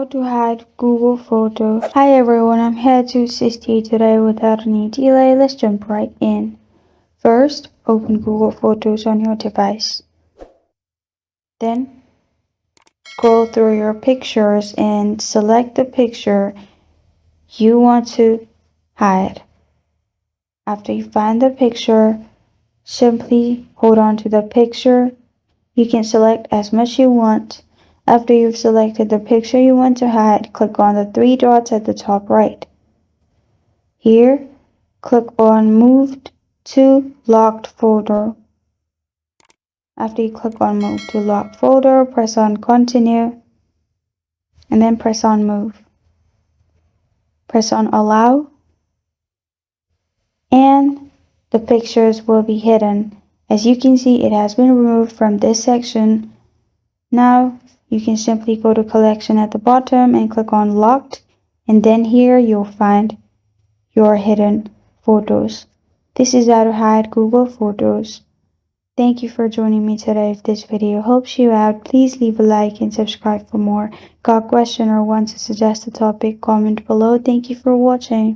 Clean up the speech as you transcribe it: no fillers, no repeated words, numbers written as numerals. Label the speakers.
Speaker 1: How to hide Google Photos. Hi everyone, I'm here to assist you today without any delay. Let's jump right in. First, open Google Photos on your device. Then, scroll through your pictures and select the picture you want to hide. After you find the picture, simply hold on to the picture. You can select as much you want. After you've selected the picture you want to hide, click on the three dots at the top right. Here, click on Move to Locked Folder. After you click on Move to Locked Folder, press on Continue, and then press on Move. Press on Allow, and the pictures will be hidden. As you can see, it has been removed from this section. Now, you can simply go to Collection at the bottom and click on Locked, and then here you'll find your hidden photos. This is how to hide Google Photos. Thank you for joining me today. If this video helps you out, please leave a like and subscribe for more. Got a question or want to suggest a topic? Comment below. Thank you for watching.